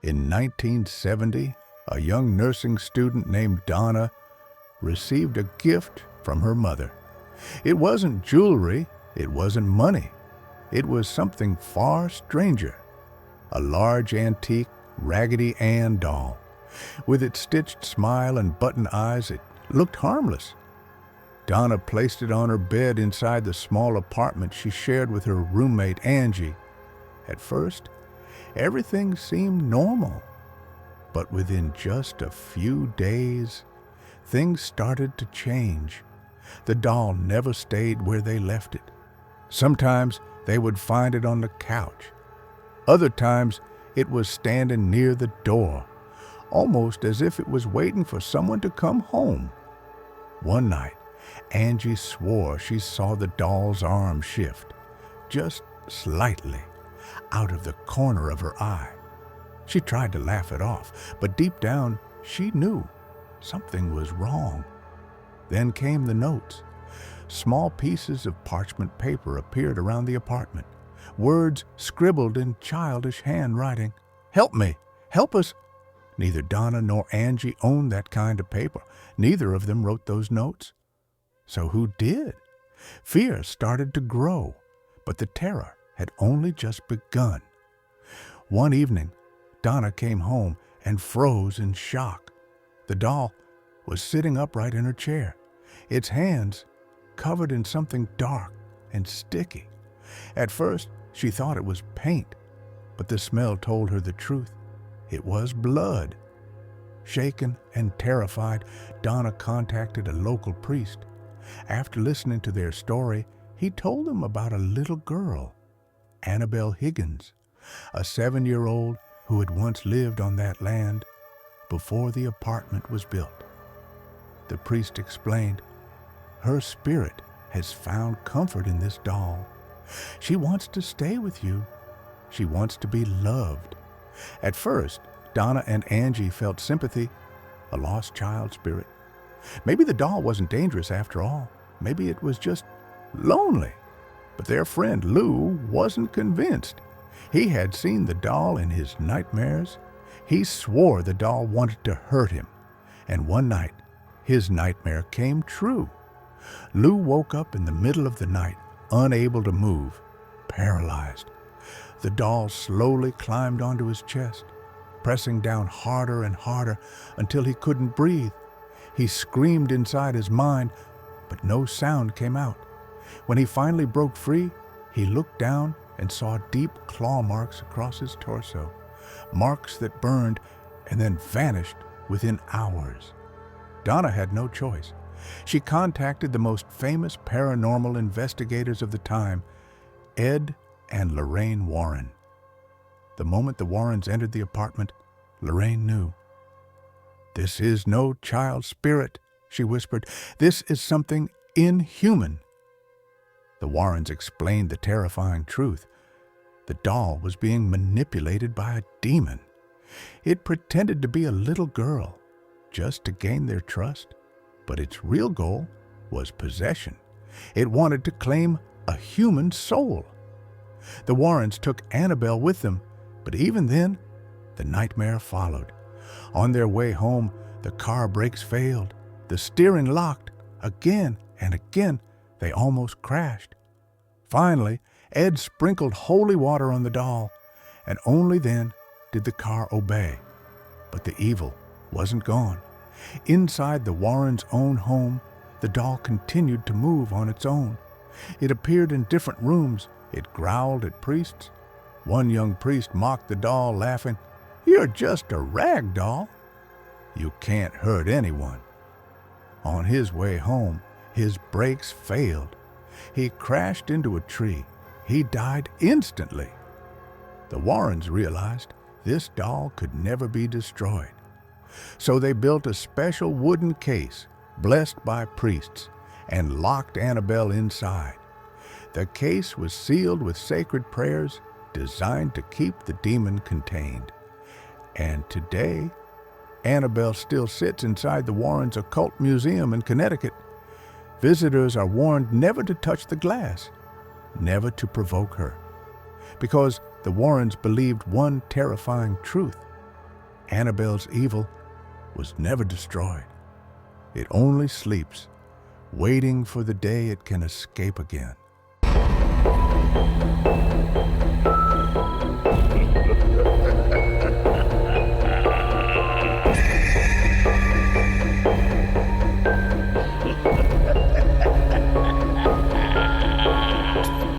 In 1970, a young nursing student named Donna received a gift from her mother. It wasn't jewelry, it wasn't money. It was something far stranger. A large antique Raggedy Ann doll. With its stitched smile and button eyes, it looked harmless. Donna placed it on her bed inside the small apartment she shared with her roommate, Angie. At first, everything seemed normal. But within just a few days, things started to change. The doll never stayed where they left it. Sometimes they would find it on the couch. Other times, it was standing near the door, almost as if it was waiting for someone to come home. One night, Angie swore she saw the doll's arm shift, just slightly, out of the corner of her eye. She tried to laugh it off, but deep down, she knew something was wrong. Then came the notes. Small pieces of parchment paper appeared around the apartment. Words scribbled in childish handwriting. "Help me! Help us!" Neither Donna nor Angie owned that kind of paper. Neither of them wrote those notes. So who did? Fear started to grow, but the terror had only just begun. One evening, Donna came home and froze in shock. The doll was sitting upright in her chair, its hands covered in something dark and sticky. At first, she thought it was paint, but the smell told her the truth. It was blood. Shaken and terrified, Donna contacted a local priest. After listening to their story, he told them about a little girl, Annabelle Higgins, a 7-year-old who had once lived on that land before the apartment was built. The priest explained, "Her spirit has found comfort in this doll. She wants to stay with you. She wants to be loved." At first, Donna and Angie felt sympathy, a lost child spirit. Maybe the doll wasn't dangerous after all. Maybe it was just lonely. But their friend Lou wasn't convinced. He had seen the doll in his nightmares. He swore the doll wanted to hurt him. And one night, his nightmare came true. Lou woke up in the middle of the night, unable to move, paralyzed. The doll slowly climbed onto his chest, pressing down harder and harder until he couldn't breathe. He screamed inside his mind, but no sound came out. When he finally broke free, he looked down and saw deep claw marks across his torso, marks that burned and then vanished within hours. Donna had no choice. She contacted the most famous paranormal investigators of the time, Ed and Lorraine Warren. The moment the Warrens entered the apartment, Lorraine knew. "This is no child spirit," she whispered. "This is something inhuman." The Warrens explained the terrifying truth. The doll was being manipulated by a demon. It pretended to be a little girl, just to gain their trust. But its real goal was possession. It wanted to claim a human soul. The Warrens took Annabelle with them, but even then, the nightmare followed. On their way home, the car brakes failed. The steering locked. Again and again, they almost crashed. Finally, Ed sprinkled holy water on the doll, and only then did the car obey. But the evil wasn't gone. Inside the Warrens' own home, the doll continued to move on its own. It appeared in different rooms. It growled at priests. One young priest mocked the doll, laughing, "You're just a rag doll. You can't hurt anyone." On his way home, his brakes failed. He crashed into a tree. He died instantly. The Warrens realized this doll could never be destroyed. So they built a special wooden case, blessed by priests, and locked Annabelle inside. The case was sealed with sacred prayers designed to keep the demon contained. And today, Annabelle still sits inside the Warrens' Occult Museum in Connecticut. Visitors are warned never to touch the glass, never to provoke her, because the Warrens believed one terrifying truth. Annabelle's evil was never destroyed. It only sleeps, waiting for the day it can escape again.